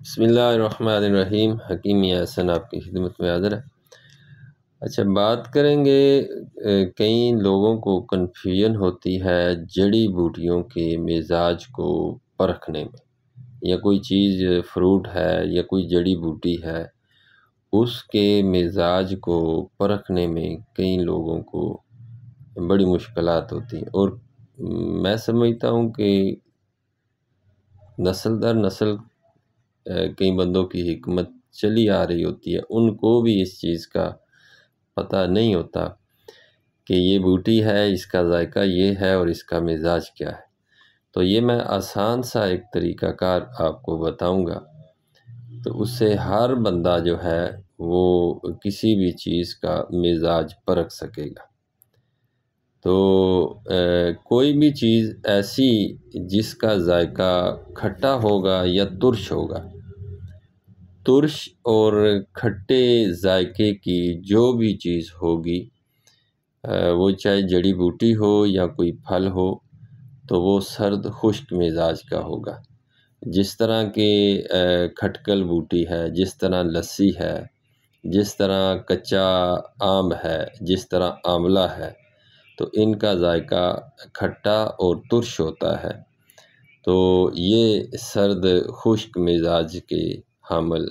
بسم اللہ الرحمن الرحیم۔ حکیم احسن آپ کی خدمت میں حاضر ہے۔ اچھا، بات کریں گے کئی لوگوں کو کنفیوژن ہوتی ہے جڑی بوٹیوں کے مزاج کو پرکھنے میں، یا کوئی چیز فروٹ ہے یا کوئی جڑی بوٹی ہے، اس کے مزاج کو پرکھنے میں کئی لوگوں کو بڑی مشکلات ہوتی ہیں، اور میں سمجھتا ہوں کہ نسل در نسل کئی بندوں کی حکمت چلی آ رہی ہوتی ہے، ان کو بھی اس چیز کا پتہ نہیں ہوتا کہ یہ بوٹی ہے، اس کا ذائقہ یہ ہے اور اس کا مزاج کیا ہے۔ تو یہ میں آسان سا ایک طریقہ کار آپ کو بتاؤں گا، تو اس سے ہر بندہ جو ہے وہ کسی بھی چیز کا مزاج پرکھ سکے گا۔ تو کوئی بھی چیز ایسی جس کا ذائقہ کھٹا ہوگا یا ترش ہوگا، ترش اور کھٹے ذائقے کی جو بھی چیز ہوگی، وہ چاہے جڑی بوٹی ہو یا کوئی پھل ہو، تو وہ سرد خشک مزاج کا ہوگا۔ جس طرح کہ کھٹکل بوٹی ہے، جس طرح لسی ہے، جس طرح کچا آم ہے، جس طرح آملہ ہے، تو ان کا ذائقہ کھٹا اور ترش ہوتا ہے۔ تو یہ سرد خشک مزاج کے حامل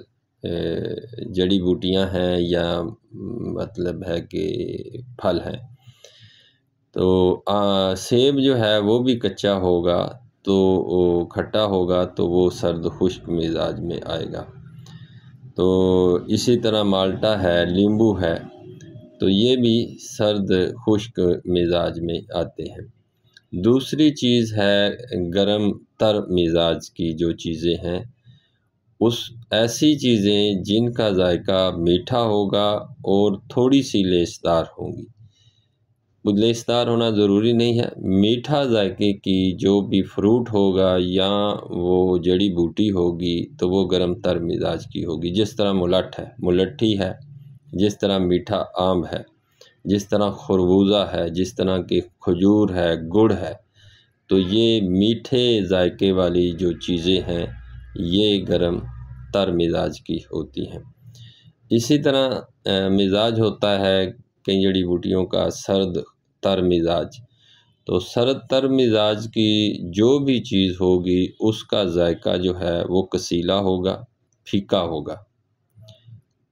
جڑی بوٹیاں ہیں، یا مطلب ہے کہ پھل ہیں۔ تو سیب جو ہے وہ بھی کچا ہوگا تو کھٹا ہوگا، تو وہ سرد خشک مزاج میں آئے گا۔ تو اسی طرح مالٹا ہے، لیمبو ہے، تو یہ بھی سرد خشک مزاج میں آتے ہیں۔ دوسری چیز ہے گرم تر مزاج کی جو چیزیں ہیں، ایسی چیزیں جن کا ذائقہ میٹھا ہوگا اور تھوڑی سی لیسدار ہوں گی۔ لیسدار ہونا ضروری نہیں ہے، میٹھا ذائقے کی جو بھی فروٹ ہوگا یا وہ جڑی بوٹی ہوگی تو وہ گرم تر مزاج کی ہوگی۔ جس طرح ملٹ ہے، ملٹھی ہے، جس طرح میٹھا آم ہے، جس طرح خربوزہ ہے، جس طرح کہ کھجور ہے، گڑ ہے، تو یہ میٹھے ذائقے والی جو چیزیں ہیں یہ گرم تر مزاج کی ہوتی ہیں۔ اسی طرح مزاج ہوتا ہے کئی جڑی بوٹیوں کا سرد تر مزاج۔ تو سرد تر مزاج کی جو بھی چیز ہوگی اس کا ذائقہ جو ہے وہ کسیلا ہوگا، پھیکا ہوگا،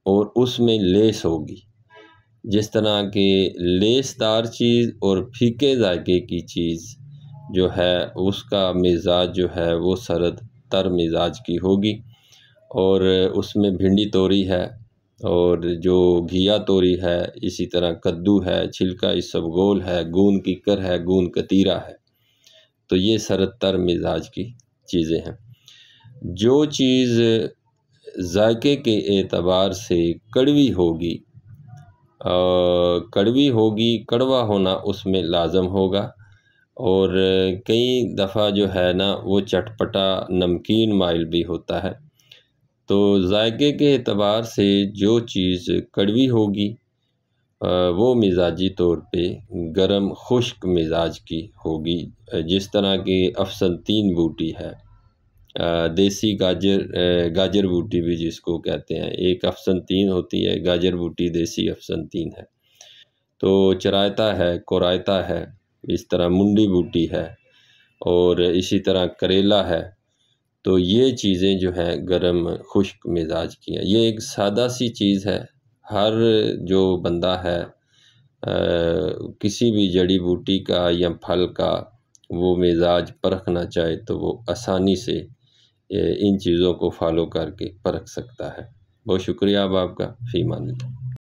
اور اس میں لیس ہوگی۔ جس طرح کہ لیس دار چیز اور پھیکے ذائقے کی چیز جو ہے اس کا مزاج جو ہے وہ سرد تر مزاج کی ہوگی۔ اور اس میں بھنڈی توری ہے، اور جو گھیا توری ہے، اسی طرح کدو ہے، چھلکا اسبگول ہے، گون ککر ہے، گون کتیرا ہے، تو یہ سرد تر مزاج کی چیزیں ہیں۔ جو چیز ذائقے کے اعتبار سے کڑوی ہوگی، کڑوا ہونا اس میں لازم ہوگا، اور کئی دفعہ جو ہے نا وہ چٹپٹا نمکین مائل بھی ہوتا ہے۔ تو ذائقے کے اعتبار سے جو چیز کڑوی ہوگی وہ مزاجی طور پہ گرم خشک مزاج کی ہوگی۔ جس طرح کہ افسنتین بوٹی ہے، دیسی گاجر بوٹی بھی جس کو کہتے ہیں، ایک افسنتین ہوتی ہے، گاجر بوٹی دیسی افسنتین ہے۔ تو چرائتا ہے، کورائتا ہے، اس طرح منڈی بوٹی ہے، اور اسی طرح کریلا ہے۔ تو یہ چیزیں جو ہیں گرم خشک مزاج کی ہیں۔ یہ ایک سادہ سی چیز ہے، ہر جو بندہ ہے کسی بھی جڑی بوٹی کا یا پھل کا وہ مزاج پرکھنا چاہے تو وہ آسانی سے ان چیزوں کو فالو کر کے پرکھ سکتا ہے۔ بہت شکریہ آپ کا، فی امان اللہ۔